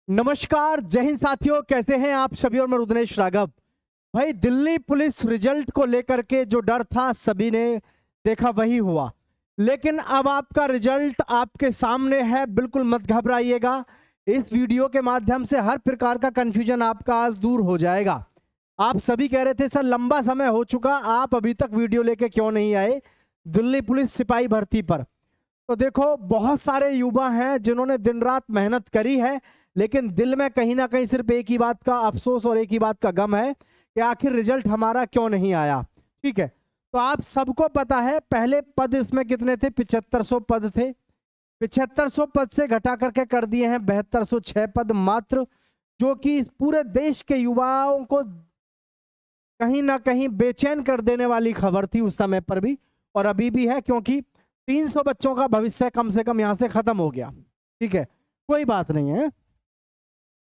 नमस्कार, जय हिंद साथियों। कैसे हैं आप सभी। और मैं रुद्रेश राघव। भाई, दिल्ली पुलिस रिजल्ट को लेकर के जो डर था सभी ने देखा वही हुआ, लेकिन अब आपका रिजल्ट आपके सामने है। बिल्कुल मत घबराइएगा। इस वीडियो के माध्यम से हर प्रकार का कंफ्यूजन आपका आज दूर हो जाएगा। आप सभी कह रहे थे सर लंबा समय हो चुका, आप अभी तक वीडियो लेके क्यों नहीं आए दिल्ली पुलिस सिपाही भर्ती पर। तो देखो, बहुत सारे युवा हैं जिन्होंने दिन रात मेहनत करी है, लेकिन दिल में कहीं ना कहीं सिर्फ एक ही बात का अफसोस और एक ही बात का गम है कि आखिर रिजल्ट हमारा क्यों नहीं आया। ठीक है, तो आप सबको पता है पहले पद इसमें कितने थे, 7500 पद थे। 7500 पद से घटा करके कर दिए हैं 7206 पद मात्र, जो कि इस पूरे देश के युवाओं को कहीं ना कहीं बेचैन कर देने वाली खबर थी उस समय पर भी, और अभी भी है, क्योंकि 300 बच्चों का भविष्य कम से कम यहां से खत्म हो गया। ठीक है, कोई बात नहीं है।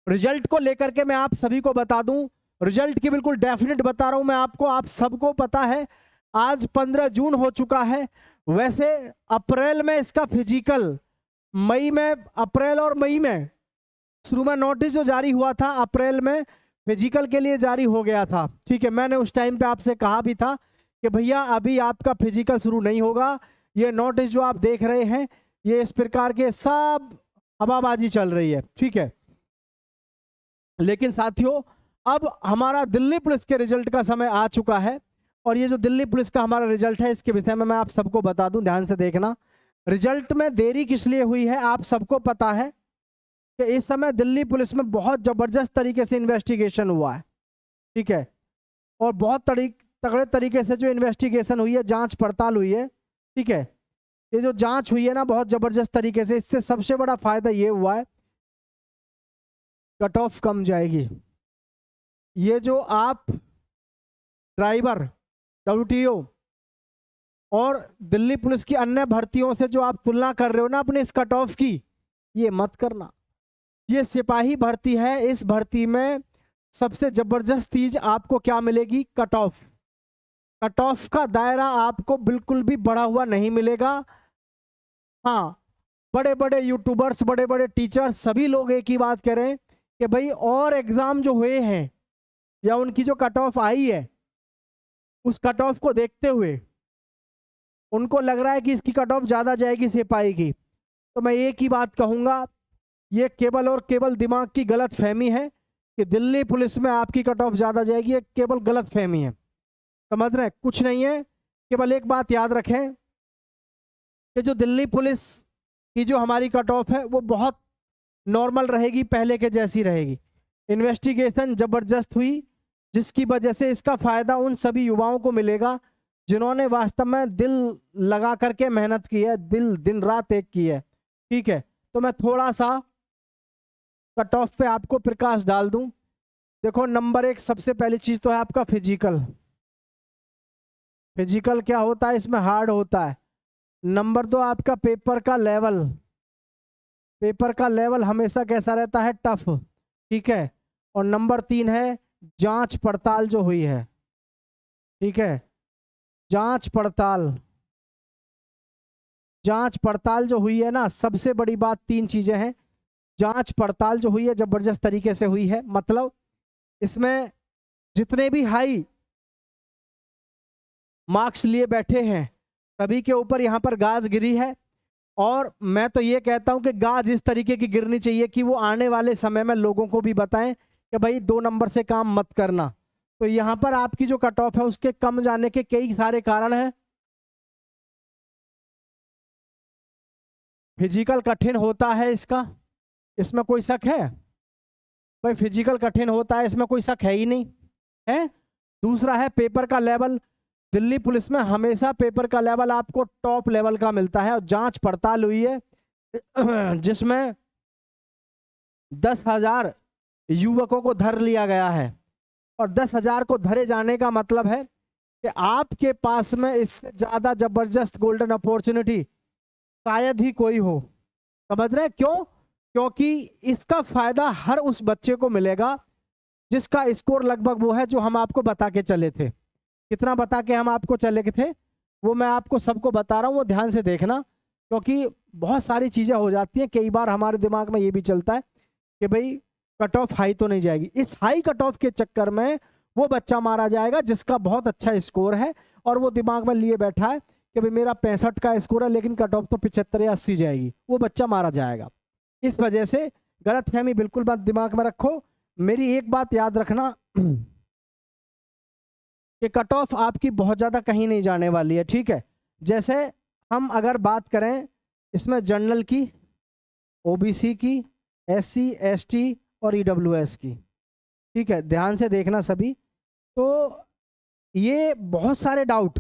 रिजल्ट को लेकर के मैं आप सभी को बता दूं, रिजल्ट की बिल्कुल डेफिनेट बता रहा हूं मैं आपको। आप सबको पता है आज 15 जून हो चुका है। वैसे अप्रैल में इसका फिजिकल, मई में, अप्रैल और मई में शुरू में नोटिस जो जारी हुआ था, अप्रैल में फिजिकल के लिए जारी हो गया था। ठीक है, मैंने उस टाइम पे आपसे कहा भी था कि भैया अभी आपका फिजिकल शुरू नहीं होगा। ये नोटिस जो आप देख रहे हैं, ये इस प्रकार के सब हवाबाजी चल रही है। ठीक है, लेकिन साथियों अब हमारा दिल्ली पुलिस के रिजल्ट का समय आ चुका है, और ये जो दिल्ली पुलिस का हमारा रिजल्ट है इसके विषय में मैं आप सबको बता दूं, ध्यान से देखना। रिजल्ट में देरी किस लिए हुई है, आप सबको पता है कि इस समय दिल्ली पुलिस में बहुत जबरदस्त तरीके से इन्वेस्टिगेशन हुआ है। ठीक है, और बहुत तगड़े तरीके से जो इन्वेस्टिगेशन हुई है, जांच पड़ताल हुई है। ठीक है, ये जो जांच हुई है ना बहुत जबरदस्त तरीके से, इससे सबसे बड़ा फायदा ये हुआ है कट ऑफ कम जाएगी। ये जो आप ड्राइवर, WTO और दिल्ली पुलिस की अन्य भर्तियों से जो आप तुलना कर रहे हो ना अपने इस कट ऑफ की, ये मत करना। ये सिपाही भर्ती है, इस भर्ती में सबसे जबरदस्त चीज आपको क्या मिलेगी, कट ऑफ। कट ऑफ का दायरा आपको बिल्कुल भी बढ़ा हुआ नहीं मिलेगा। हाँ, बड़े बड़े यूट्यूबर्स, बड़े बड़े टीचर्स, सभी लोग एक ही बात कह रहे हैं कि भाई और एग्जाम जो हुए हैं या उनकी जो कट ऑफ आई है, उस कट ऑफ को देखते हुए उनको लग रहा है कि इसकी कट ऑफ ज्यादा जाएगी सिपाही की। तो मैं एक ही बात कहूंगा, ये केवल और केवल दिमाग की गलत फहमी है कि दिल्ली पुलिस में आपकी कट ऑफ ज्यादा जाएगी। ये केवल गलत फहमी है, समझ रहे हैं, कुछ नहीं है। केवल एक बात याद रखें कि जो दिल्ली पुलिस की जो हमारी कट ऑफ है वो बहुत नॉर्मल रहेगी, पहले के जैसी रहेगी। इन्वेस्टिगेशन जबरदस्त हुई, जिसकी वजह से इसका फायदा उन सभी युवाओं को मिलेगा जिन्होंने वास्तव में दिल लगा करके मेहनत की है, दिन रात एक की है। ठीक है, तो मैं थोड़ा सा कट ऑफ पे आपको प्रकाश डाल दूं। देखो, नंबर एक सबसे पहली चीज तो है आपका फिजिकल। फिजिकल क्या होता है, इसमें हार्ड होता है। नंबर दो आपका पेपर का लेवल। पेपर का लेवल हमेशा कैसा रहता है, टफ। ठीक है, और नंबर तीन है जांच पड़ताल जो हुई है। ठीक है, जांच पड़ताल जो हुई है ना, सबसे बड़ी बात तीन चीजें हैं। जांच पड़ताल जो हुई है जबरदस्त तरीके से हुई है, मतलब इसमें जितने भी हाई मार्क्स लिए बैठे हैं सभी के ऊपर यहाँ पर गाज गिरी है। और मैं तो ये कहता हूं कि गाज इस तरीके की गिरनी चाहिए कि वो आने वाले समय में लोगों को भी बताएं कि भाई 2 नंबर से काम मत करना। तो यहाँ पर आपकी जो कट ऑफ है उसके कम जाने के कई सारे कारण हैं। फिजिकल कठिन होता है इसका, इसमें कोई शक है भाई, फिजिकल कठिन होता है, इसमें कोई शक है ही नहीं है। दूसरा है पेपर का लेवल। दिल्ली पुलिस में हमेशा पेपर का लेवल आपको टॉप लेवल का मिलता है, और जांच पड़ताल हुई है जिसमें 10,000 युवकों को धर लिया गया है। और 10,000 को धरे जाने का मतलब है कि आपके पास में इससे ज्यादा जबरदस्त गोल्डन अपॉर्चुनिटी शायद ही कोई हो। समझ रहे हैं क्यों? क्योंकि इसका फायदा हर उस बच्चे को मिलेगा जिसका स्कोर लगभग वो है जो हम आपको बता के चले थे। कितना बता के हम आपको चले थे वो मैं आपको सबको बता रहा हूँ, वो ध्यान से देखना, क्योंकि बहुत सारी चीज़ें हो जाती हैं। कई बार हमारे दिमाग में ये भी चलता है कि भाई कट ऑफ हाई तो नहीं जाएगी। इस हाई कट ऑफ के चक्कर में वो बच्चा मारा जाएगा जिसका बहुत अच्छा स्कोर है और वो दिमाग में लिए बैठा है कि भाई मेरा 65 का स्कोर है लेकिन कट ऑफ तो 75 या 80 जाएगी, वो बच्चा मारा जाएगा। इस वजह से गलतफहमी बिल्कुल बात दिमाग में रखो। मेरी एक बात याद रखना कि कट ऑफ आपकी बहुत ज़्यादा कहीं नहीं जाने वाली है, ठीक है। जैसे हम अगर बात करें इसमें जनरल की, ओबीसी की, एससी एसटी और ईडब्ल्यूएस की, ठीक है, ध्यान से देखना सभी। तो ये बहुत सारे डाउट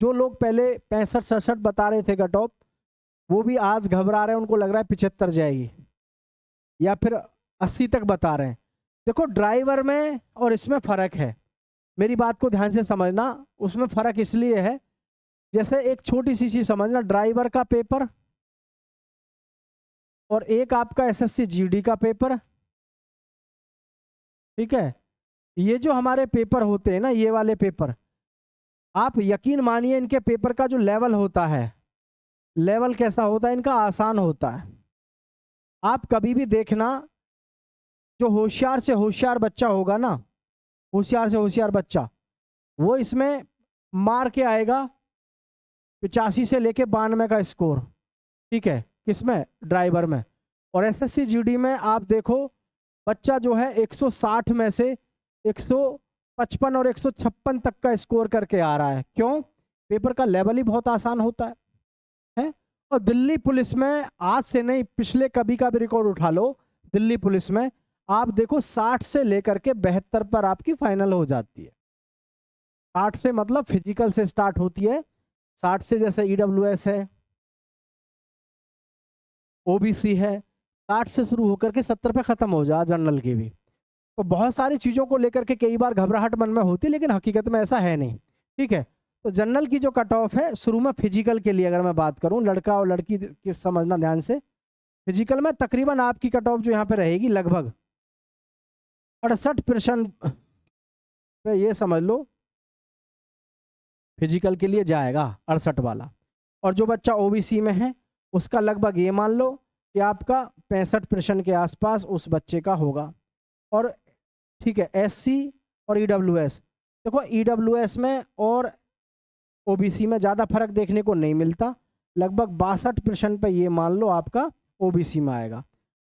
जो लोग पहले 65-67 बता रहे थे कट ऑफ, वो भी आज घबरा रहे हैं, उनको लग रहा है 75 जाएगी या फिर 80 तक बता रहे हैं। देखो ड्राइवर में और इसमें फ़र्क है, मेरी बात को ध्यान से समझना। उसमें फ़र्क इसलिए है, जैसे एक छोटी सी चीज़ समझना, ड्राइवर का पेपर और एक आपका एसएससी जीडी का पेपर, ठीक है। ये जो हमारे पेपर होते हैं ना, ये वाले पेपर, आप यकीन मानिए इनके पेपर का जो लेवल होता है, लेवल कैसा होता है इनका, आसान होता है। आप कभी भी देखना, जो होशियार से होशियार बच्चा होगा ना, होशियार से होशियार बच्चा, वो इसमें मार के आएगा 85 से लेके 92 का स्कोर, ठीक है, किसमें, ड्राइवर में। और एसएससी जीडी में आप देखो बच्चा जो है 160 में से 155 और 156 तक का स्कोर करके आ रहा है। क्यों? पेपर का लेवल ही बहुत आसान होता है? और दिल्ली पुलिस में आज से नहीं, पिछले कभी का भी रिकॉर्ड उठा लो, दिल्ली पुलिस में आप देखो 60 से लेकर के 72 पर आपकी फाइनल हो जाती है। 60 से मतलब फिजिकल से स्टार्ट होती है, 60 से जैसे ईडब्ल्यूएस है, ओबीसी है, 60 से शुरू होकर के 70 पे खत्म हो जा, जनरल की भी। तो बहुत सारी चीज़ों को लेकर के कई बार घबराहट मन में होती है, लेकिन हकीकत में ऐसा है नहीं, ठीक है। तो जनरल की जो कट ऑफ है शुरू में, फिजिकल के लिए अगर मैं बात करूं, लड़का और लड़की की समझना ध्यान से, फिजिकल में तकरीबन आपकी कट ऑफ जो यहाँ पे रहेगी लगभग 68% पे, ये समझ लो फिजिकल के लिए जाएगा 68 वाला। और जो बच्चा ओबीसी में है उसका लगभग ये मान लो कि आपका 65% के आसपास उस बच्चे का होगा। और ठीक है, एससी और ईडब्ल्यूएस, देखो ईडब्ल्यूएस में और ओबीसी में ज़्यादा फर्क देखने को नहीं मिलता, लगभग 62% पे ये मान लो आपका ओबीसी में आएगा।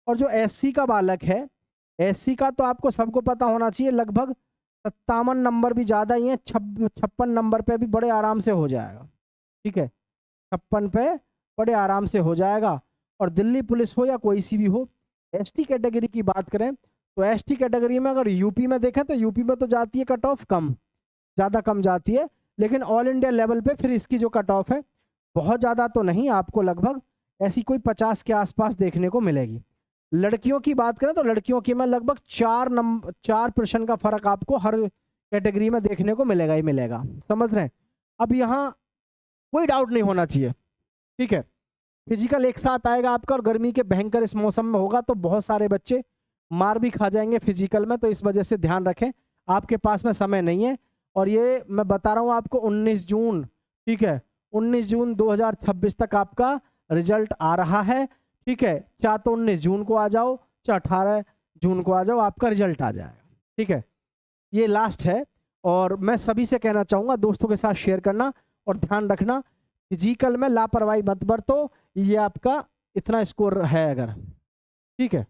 और जो एससी का बालक है, एससी का तो आपको सबको पता होना चाहिए, लगभग 57 नंबर भी ज़्यादा ही है, 56 नंबर पे भी बड़े आराम से हो जाएगा, ठीक है, 56 पे बड़े आराम से हो जाएगा। और दिल्ली पुलिस हो या कोई सी भी हो, एसटी कैटेगरी की बात करें तो एसटी कैटेगरी में अगर यूपी में देखें तो यूपी में तो जाती है कट ऑफ कम, ज़्यादा कम जाती है, लेकिन ऑल इंडिया लेवल पे फिर इसकी जो कट ऑफ है बहुत ज़्यादा तो नहीं, आपको लगभग ऐसी कोई 50 के आसपास देखने को मिलेगी। लड़कियों की बात करें तो लड़कियों की में लगभग 4% का फर्क आपको हर कैटेगरी में देखने को मिलेगा ही मिलेगा, समझ रहे हैं। अब यहाँ कोई डाउट नहीं होना चाहिए, ठीक है। फिजिकल एक साथ आएगा आपका, और गर्मी के भयंकर इस मौसम में होगा तो बहुत सारे बच्चे मार भी खा जाएंगे फिजिकल में, तो इस वजह से ध्यान रखें, आपके पास में समय नहीं है। और ये मैं बता रहा हूँ आपको 19 जून, ठीक है, 19 जून 2026 तक आपका रिजल्ट आ रहा है, ठीक है। चाहे तो 19 जून को आ जाओ, चाहे 18 जून को आ जाओ, आपका रिजल्ट आ जाएगा, ठीक है। ये लास्ट है, और मैं सभी से कहना चाहूँगा दोस्तों के साथ शेयर करना और ध्यान रखना, फिजिकल में लापरवाही मत बरतो, ये आपका इतना स्कोर है अगर, ठीक है।